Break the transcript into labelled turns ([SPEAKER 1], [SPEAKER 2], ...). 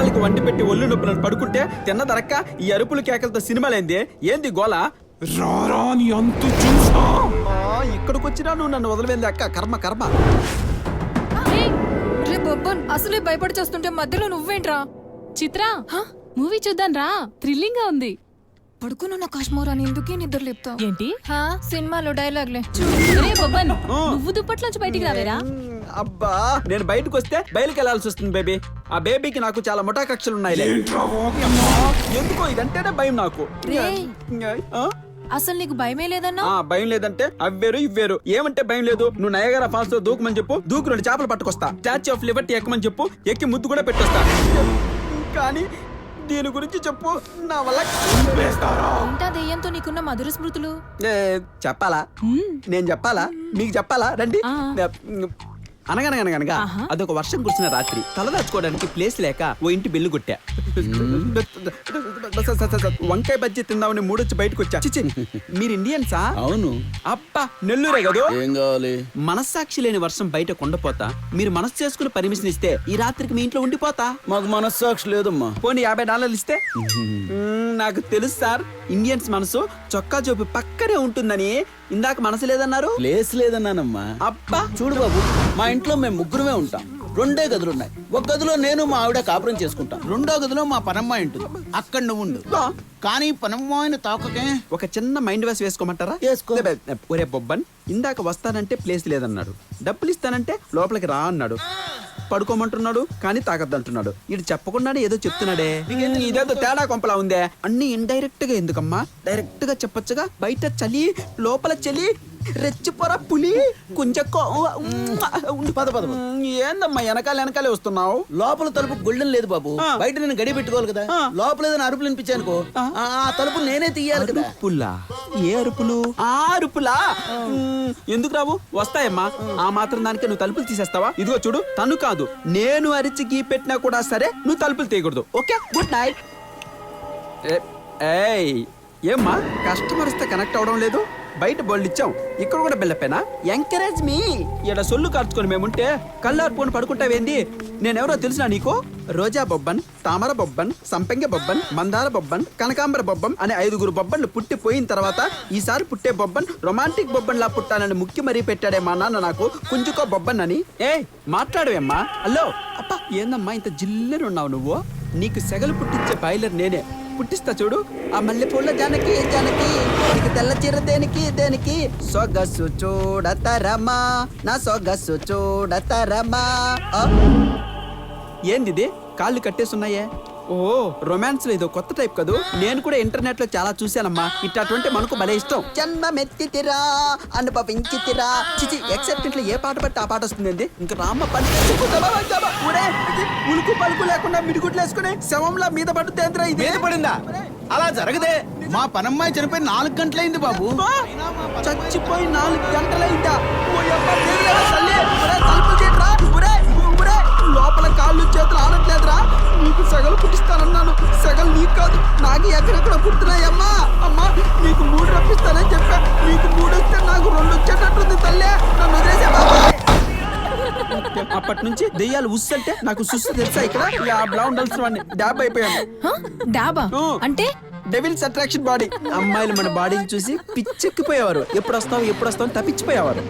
[SPEAKER 1] పెళ్ళాళ్ళకి వండి పెట్టి ఒళ్ళు నొప్పులను పడుకుంటే తిన్నదరక్క ఈ అరుపులు కేకలతో సినిమాలేంది? ఏంది గోల?
[SPEAKER 2] రారా నీ అంతు చూసా.
[SPEAKER 1] ఇక్కడికి వచ్చినా నువ్వు నన్ను వదిలిపోయింది అక్క. కర్మ కర్మ.
[SPEAKER 3] రే బొబ్బన్, అసలే భయపడి చేస్తుంటే మధ్యలో నువ్వేంట్రా?
[SPEAKER 4] చిత్ర మూవీ చూద్దాం రా, థ్రిల్లింగ్ గా ఉంది.
[SPEAKER 3] పడుకున్న కాశ్మీర్ అని ఎందుకే నిద్ర లేపుతావు?
[SPEAKER 4] ఏంటి
[SPEAKER 3] సినిమాలో డైలాగ్లే.
[SPEAKER 4] రే బొబ్బన్, నువ్వు దుప్పట్లోంచి బయటికి రావేరా?
[SPEAKER 1] అబ్బా, నేను బయటకు వస్తే బయలుకి వెళ్లాల్సి వస్తుంది బేబీ. ఆ బేబీకి నాకు చాలా ముఠా కక్షలు ఉన్నాయి. ఎందుకో ఇదంటేనే భయం నాకు.
[SPEAKER 3] అసలు నీకు భయమే లేదన్నా?
[SPEAKER 1] భయం లేదంటే అవ్వేరు ఇవ్వేరు. ఏమంటే భయం లేదు? నువ్వు నయగరా ఫాల్స్ లో దూకమని చెప్పు, దూకు 2 చేపలు పట్టుకొస్తా. స్టాచ్యూ ఆఫ్ లిబర్టీ ఎక్కమని చెప్పు, ఎక్కి ముద్దు కూడా పెట్టొస్తా. కానీ దీని గురించి చెప్పు, నా వల్ల.
[SPEAKER 3] ఏంటా దెయ్యంతో నీకున్న మధుర స్మృతులు?
[SPEAKER 1] చెప్పాలా? నేను చెప్పాలా? మీకు చెప్పాలా? రండి. అనగనగనగనగా అదొక వర్షం కురిసిన రాత్రి. తలదాచుకోవడానికి ప్లేస్ లేక ఓ ఇంటి బెల్లు కొట్టా. వంకాయ బజ్జీ తిందామని మూడొచ్చి బయటకు వచ్చా. చిచి, మీరు ఇండియన్సా?
[SPEAKER 5] అవును.
[SPEAKER 1] అప్ప నెల్లూరే కదా.
[SPEAKER 5] ఏం కావాలి?
[SPEAKER 1] మనస్సాక్షి లేని వర్షం బయట కొండపోతా. మీరు మనస్సు చేసుకుని పర్మిషన్ ఇస్తే ఈ రాత్రికి మీ ఇంట్లో ఉండిపోతా.
[SPEAKER 5] మాకు మనస్సాక్షి లేదమ్మా.
[SPEAKER 1] పోనీ $50 ఇస్తే? నాకు తెలుసు సార్, ఇండియన్స్ మనసు చొక్కా జోబు పక్కనే ఉంటుందని. ఇందాక మనసు లేదన్నారు.
[SPEAKER 5] ప్లేస్ లేదన్నానమ్మా.
[SPEAKER 1] అబ్బా
[SPEAKER 5] చూడు బాబు, మా ఇంట్లో మేము ముగ్గురమే ఉంటాం. 2 గదులున్నాయి. ఒక గదిలో నేను మా ఆవిడ కాపురం చేసుకుంటాం. 2వ గదిలో మా పనమ్మాయి ఉంటుంది. అక్కడ నువ్వు ఉండు. కానీ పనమ్మాయిని తాకకే.
[SPEAKER 1] ఒక చిన్న మైండ్ వాష్ వేసుకోమంటారా?
[SPEAKER 5] వేసుకో.
[SPEAKER 1] ఒరే బొబ్బన్, ఇందాక వస్తానంటే ప్లేస్ లేదన్నాడు. డబ్బులు ఇస్తానంటే లోపలికి రా అన్నాడు. పడుకోమంటున్నాడు కానీ తాగద్దంటున్నాడు. ఇటు చెప్పకుండానే ఏదో చెప్తున్నాడే. ఇదేదో తేడా కొంపలా ఉందే. అన్ని ఇండైరెక్ట్ గా ఎందుకమ్మా? డైరెక్ట్ గా చెప్పొచ్చుగా. బయట చలి, లోపల చలి, రెచ్చిపోరా పులి కుంచెక్కో. ఏందమ్మా వెనకాలే వస్తున్నావు?
[SPEAKER 5] లోపల తలుపు గొల్డెన్ లేదు బాబు. బయట నేను గడి పెట్టుకోవాలి కదా. లోపల ఏదైనా అరుపులు వినిపించానుకో, ఆ తలుపు నేనే తీయాలి కదా.
[SPEAKER 1] అరుపులా? ఏ అరుపులు? ఆ అరుపులా? ఎందుకు రావు? వస్తాయమ్మా. ఆ మాత్రం దానికి నువ్వు తలుపులు తీసేస్తావా? ఇదిగో చూడు, తను కాదు నేను అరిచి గీ పెట్టినా కూడా సరే నువ్వు తలుపులు తీయకూడదు. Okay, good night. ఏయ్ ఏమ్మా, కస్టమర్ వస్తే కనెక్ట్ అవడం లేదు? బయట బోల్డ్ ఇచ్చాం, ఇక్కడ కూడా బెల్లపేనా? ఎంకరేజ్ మీ. ఇక్కడ సొల్లు కార్చుకొని మేముంటే కళ్ళార్పుకొని పడుకుంటావేంది? నేనెవరో తెలిసినా నీకు? రోజా బొబ్బన్, తామర బొబ్బన్, సంపెంగ బొబ్బన్, మందార బొబ్బన్, కనకాంబర బొబ్బన్ అనే 5 బొబ్బన్లు పుట్టిపోయిన తర్వాత ఈసారి పుట్టే బొబ్బన్ రొమాంటిక్ బొబ్బన్ లా పుట్టానని ముక్కి మరీ పెట్టాడే మా నాన్న నాకు. కుంచుకో బొబ్బన్ అని. మాట్లాడవేమ్మా? హలో అప్ప, ఏందమ్మా ఇంత జిల్లని ఉన్నావు నువ్వు? నీకు సెగలు పుట్టించే బాయిలర్ నేనే. పుట్టిస్తా చూడు. ఆ మల్లెపూల జానకి జానకి, నీకు తెల్ల చీర దేనికి? సొగసు చూడతరమా, నా సొగసు చూడతరమా. ఏంది కాళ్ళు కట్టేస్తున్నాయే? ఓ రొమాన్స్ లో ఇదో కొత్త టైప్ కదూ. నేను కూడా ఇంటర్నెట్ లో చాలా చూశానమ్మా. ఇట్లాంటి మనకు భలే ఇష్టం. జన్మమెత్తితిరా అనుభవించితిరా. చిచి, ఎక్సెప్టెంట్ లో ఏ పాట పట్టి ఆ పాట వస్తుంది. ఇంకా రామ్మ పని ఉలుకు పలుకు లేకుండా మిడిగుడ్లు వేసుకుని శవంలా మీద పడుతుందిరా. ఇది
[SPEAKER 5] మీద పడిందా? అలా జరగదే. మా పనమ్మాయి చనిపోయి 4 గంటలైంది బాబు.
[SPEAKER 1] చచ్చిపోయి 4 గంటలైందా? లోపల కాళ్ళు చేతులు ఆడట్లేదురా. నీకు సెగలు పుట్టిస్తానన్నాను. సెగలు నీకు కాదు, నాకు ఎక్కడెక్కడ పుట్టినాయమ్మా. అమ్మా, నీకు 3 రప్పిస్తానని చెప్పా. నీకు 3 వస్తే నాకు 2 వచ్చేటట్టుంది తల్లే. నన్ను వదిలేసా. అప్పటి నుంచి దెయ్యాలు ఉస్సంటే నాకు సుస్సు తెలుసా? ఇక్కడ లా ఉండాల్సిన వాడిని డాబ్ అయిపోయాను.
[SPEAKER 3] డాబా అంటే
[SPEAKER 1] డెవిల్స్ అట్రాక్షన్ బాడీ. అమ్మాయిలు మన బాడీని చూసి పిచ్చెక్కిపోయేవారు. ఎప్పుడు వస్తావు తప్పించిపోయేవారు.